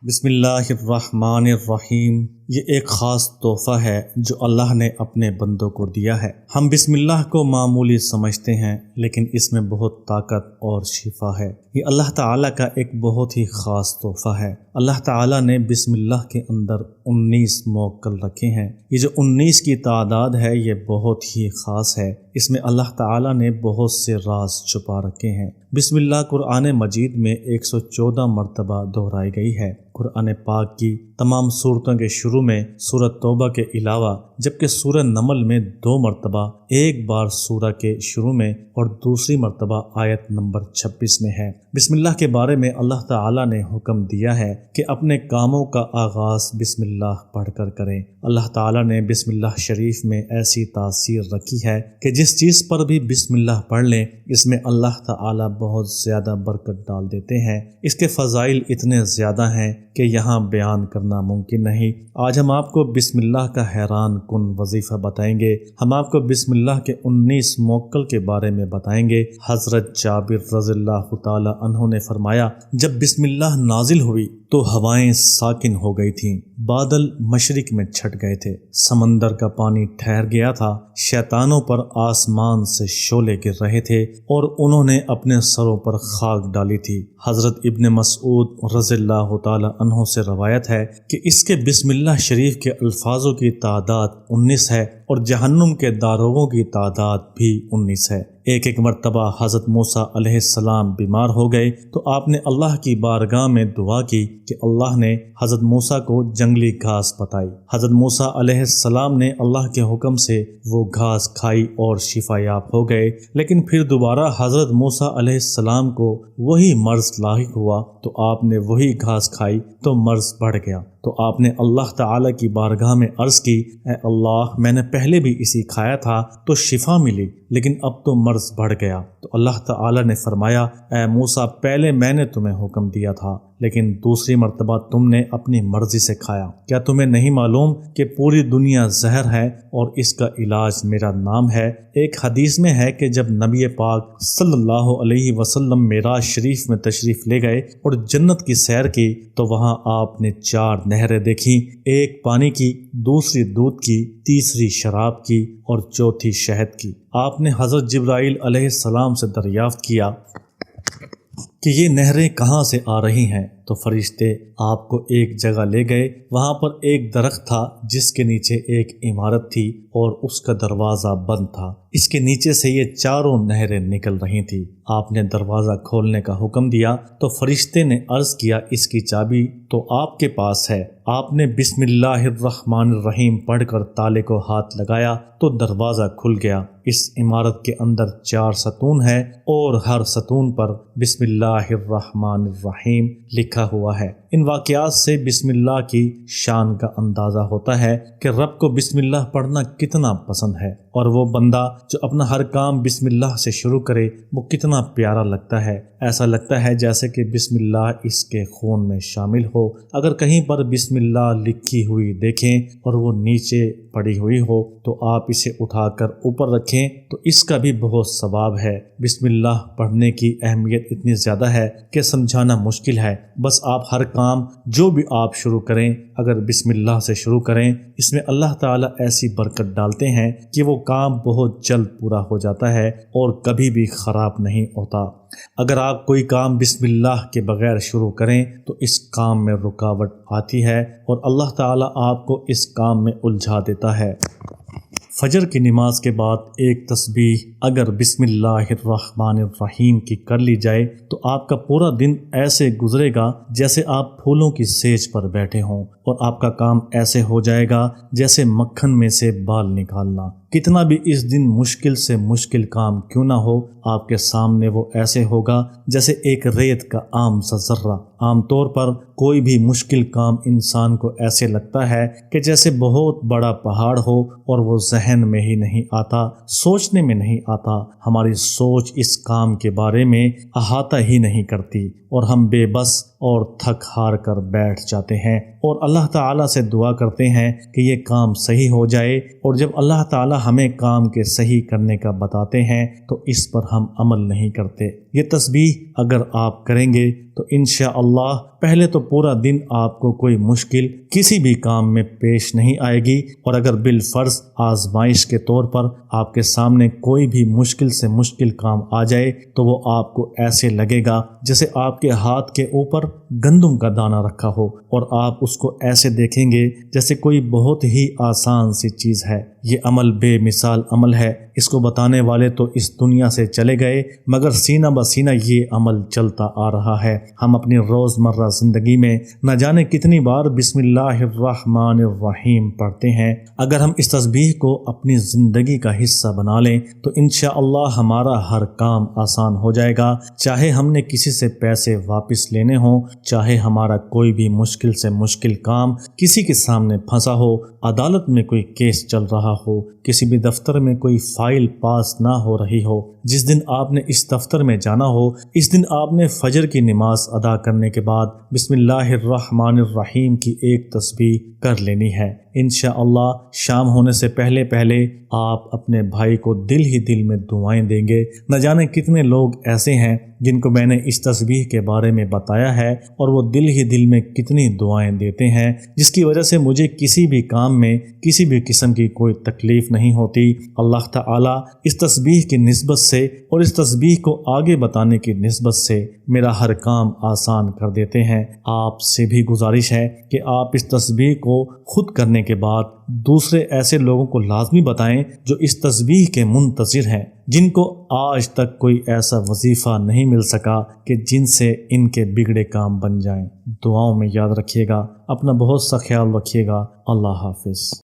بسم اللہ الرحمن الرحیم۔ یہ ایک خاص تحفہ ہے جو اللہ نے اپنے بندوں کو دیا ہے۔ ہم بسم اللہ کو معمولی سمجھتے ہیں، لیکن اس میں بہت طاقت اور شفا ہے۔ یہ اللہ تعالیٰ کا ایک بہت ہی خاص تحفہ ہے۔ اللہ تعالیٰ نے بسم اللہ کے اندر 19 موکل رکھے ہیں۔ یہ جو 19 کی تعداد ہے یہ بہت ہی خاص ہے۔ اس میں اللہ تعالیٰ نے بہت سے راز چھپا رکھے ہیں۔ بسم اللہ قرآن مجید میں 114 مرتبہ دہرائی گئی ہے۔ قرآن پاک کی تمام صورتوں کے شروع میں سورہ توبہ کے علاوہ، جبکہ سورہ نمل میں 2 مرتبہ، ایک بار سورہ کے شروع میں اور دوسری مرتبہ آیت نمبر 26 میں ہے۔ بسم اللہ کے بارے میں اللہ تعالیٰ نے حکم دیا ہے کہ اپنے کاموں کا آغاز بسم اللہ پڑھ کر کریں۔ اللہ تعالیٰ نے بسم اللہ شریف میں ایسی تاثیر رکھی ہے کہ جس چیز پر بھی بسم اللہ پڑھ لیں اس میں اللہ تعالیٰ بہت زیادہ برکت ڈال دیتے ہیں۔ اس کے فضائل اتنے زیادہ ہیں کہ یہاں بیان کرنا ممکن نہیں۔ آج ہم آپ کو بسم اللہ کا حیران کن وظیفہ بتائیں گے۔ ہم آپ کو بسم اللہ کے 19 موکل کے بارے میں بتائیں گے۔ حضرت جابر رضی اللہ تعالی عنہ نے فرمایا، جب بسم اللہ نازل ہوئی تو ہوائیں ساکن ہو گئی تھیں، بادل مشرق میں چھٹ گئے تھے، سمندر کا پانی ٹھہر گیا تھا، شیطانوں پر آسمان سے شعلے گر رہے تھے اور انہوں نے اپنے سروں پر خاک ڈالی تھی۔ حضرت ابن مسعود رضی اللہ تعالی عنہ سے روایت ہے کہ اس کے بسم اللہ شریف کے الفاظوں کی تعداد 19 ہے اور جہنم کے داروغوں کی تعداد بھی 19 ہے۔ ایک مرتبہ حضرت موسیٰ علیہ السلام بیمار ہو گئے تو آپ نے اللہ کی بارگاہ میں دعا کی کہ اللہ نے حضرت موسیٰ کو جنگلی گھاس بتائی۔ حضرت موسیٰ علیہ السلام نے اللہ کے حکم سے وہ گھاس کھائی اور شفا یاب ہو گئے، لیکن پھر دوبارہ حضرت موسیٰ علیہ السلام کو وہی مرض لاحق ہوا تو آپ نے وہی گھاس کھائی تو مرض بڑھ گیا۔ تو آپ نے اللہ تعالیٰ کی بارگاہ میں عرض کی، اے اللہ، میں نے پہلے بھی اسی کھایا تھا تو شفا ملی، لیکن اب تو مرض بڑھ گیا۔ تو اللہ تعالیٰ نے فرمایا، اے موسیٰ، پہلے میں نے تمہیں حکم دیا تھا، لیکن دوسری مرتبہ تم نے اپنی مرضی سے کھایا۔ کیا تمہیں نہیں معلوم کہ پوری دنیا زہر ہے اور اس کا علاج میرا نام ہے؟ ایک حدیث میں ہے کہ جب نبی پاک صلی اللہ علیہ وسلم معراج شریف میں تشریف لے گئے اور جنت کی سیر کی تو وہاں آپ نے 4 نہریں دیکھیں، ایک پانی کی، دوسری دودھ کی، تیسری شراب کی اور چوتھی شہد کی۔ آپ نے حضرت جبرائیل علیہ السلام سے دریافت کیا کہ یہ نہریں کہاں سے آ رہی ہیں؟ تو فرشتے آپ کو ایک جگہ لے گئے، وہاں پر ایک درخت تھا جس کے نیچے ایک عمارت تھی اور اس کا دروازہ بند تھا، اس کے نیچے سے یہ 4 نہریں نکل رہی تھیں۔ آپ نے دروازہ کھولنے کا حکم دیا تو فرشتے نے عرض کیا، اس کی چابی تو آپ کے پاس ہے۔ آپ نے بسم اللہ الرحمن الرحیم پڑھ کر تالے کو ہاتھ لگایا تو دروازہ کھل گیا۔ اس عمارت کے اندر 4 ستون ہیں اور ہر ستون پر بسم اللہ الرحمن الرحیم لکھا ہوا ہے۔ ان واقعات سے بسم اللہ کی شان کا اندازہ ہوتا ہے کہ رب کو بسم اللہ پڑھنا کتنا پسند ہے، اور وہ بندہ جو اپنا ہر کام بسم اللہ سے شروع کرے وہ کتنا پیارا لگتا ہے۔ ایسا لگتا ہے جیسے کہ بسم اللہ اس کے خون میں شامل ہو۔ اگر کہیں پر بسم اللہ لکھی ہوئی دیکھیں اور وہ نیچے پڑی ہوئی ہو تو آپ اسے اٹھا کر اوپر رکھیں تو اس کا بھی بہت ثواب ہے۔ بسم اللہ پڑھنے کی اہمیت اتنی زیادہ ہے کہ سمجھانا مشکل ہے۔ بس آپ ہر کام جو بھی آپ شروع کریں اگر بسم اللہ سے شروع کریں، اس میں اللہ تعالیٰ ایسی برکت ڈالتے ہیں کہ وہ کام بہت جلد پورا ہو جاتا ہے اور کبھی بھی خراب نہیں ہوتا۔ اگر آپ کوئی کام بسم اللہ کے بغیر شروع کریں تو اس کام میں رکاوٹ آتی ہے اور اللہ تعالیٰ آپ کو اس کام میں الجھا دیتا ہے۔ فجر کی نماز کے بعد ایک تسبیح اگر بسم اللہ الرحمن الرحیم کی کر لی جائے تو آپ کا پورا دن ایسے گزرے گا جیسے آپ پھولوں کی سیج پر بیٹھے ہوں، اور آپ کا کام ایسے ہو جائے گا جیسے مکھن میں سے بال نکالنا۔ کتنا بھی اس دن مشکل سے مشکل کام کیوں نہ ہو، آپ کے سامنے وہ ایسے ہوگا جیسے ایک ریت کا عام سا ذرہ۔ عام طور پر کوئی بھی مشکل کام انسان کو ایسے لگتا ہے کہ جیسے بہت بڑا پہاڑ ہو اور وہ ذہن میں ہی نہیں آتا، سوچنے میں نہیں آتا۔ ہماری سوچ اس کام کے بارے میں احاطہ ہی نہیں کرتی اور ہم بے بس اور تھک ہار کر بیٹھ جاتے ہیں اور اللہ تعالیٰ سے دعا کرتے ہیں کہ یہ کام صحیح ہو جائے، اور جب اللہ تعالیٰ ہمیں کام کے صحیح کرنے کا بتاتے ہیں تو اس پر ہم عمل نہیں کرتے۔ یہ تسبیح اگر آپ کریں گے تو انشاءاللہ پہلے تو پورا دن آپ کو کوئی مشکل کسی بھی کام میں پیش نہیں آئے گی، اور اگر بالفرض آزمائش کے طور پر آپ کے سامنے کوئی بھی مشکل سے مشکل کام آ جائے تو وہ آپ کو ایسے لگے گا جیسے آپ کے ہاتھ کے اوپر گندم کا دانہ رکھا ہو، اور آپ اس کو ایسے دیکھیں گے جیسے کوئی بہت ہی آسان سی چیز ہے۔ یہ عمل بے مثال عمل ہے، اس کو بتانے والے تو اس دنیا سے چلے گئے، مگر سینہ بسینہ یہ عمل چلتا آ رہا ہے۔ ہم اپنی روزمرہ زندگی میں نہ جانے کتنی بار بسم اللہ الرحمن الرحیم پڑھتے ہیں۔ اگر ہم اس تسبیح کو اپنی زندگی کا حصہ بنا لیں تو انشاءاللہ ہمارا ہر کام آسان ہو جائے گا، چاہے ہم نے کسی سے پیسے واپس لینے ہوں، چاہے ہمارا کوئی بھی مشکل سے مشکل کام کسی کے سامنے پھنسا ہو، عدالت میں کوئی کیس چل رہا ہو، کسی بھی دفتر میں کوئی فائل پاس نہ ہو رہی ہو۔ جس دن آپ نے اس دفتر میں جانا ہو، اس دن آپ نے فجر کی نماز ادا کرنے کے بعد بسم اللہ الرحمن الرحیم کی ایک تسبیح کر لینی ہے۔ انشاءاللہ شام ہونے سے پہلے پہلے آپ اپنے بھائی کو دل ہی دل میں دعائیں دیں گے۔ نہ جانے کتنے لوگ ایسے ہیں جن کو میں نے اس تسبیح کے بارے میں بتایا ہے اور وہ دل ہی دل میں کتنی دعائیں دیتے ہیں، جس کی وجہ سے مجھے کسی بھی کام میں کسی بھی قسم کی کوئی تکلیف نہیں ہوتی۔ اللہ تعالیٰ اس تسبیح کی نسبت سے اور اس تسبیح کو آگے بتانے کی نسبت سے میرا ہر کام آسان کر دیتے ہیں۔ آپ سے بھی گزارش ہے کہ آپ اس تسبیح کو خود کرنے کے بعد دوسرے ایسے لوگوں کو لازمی بتائیں جو اس تسبیح کے منتظر ہیں، جن کو آج تک کوئی ایسا وظیفہ نہیں مل سکا کہ جن سے ان کے بگڑے کام بن جائیں۔ دعاؤں میں یاد رکھیے گا، اپنا بہت سا خیال رکھیے گا۔ اللہ حافظ۔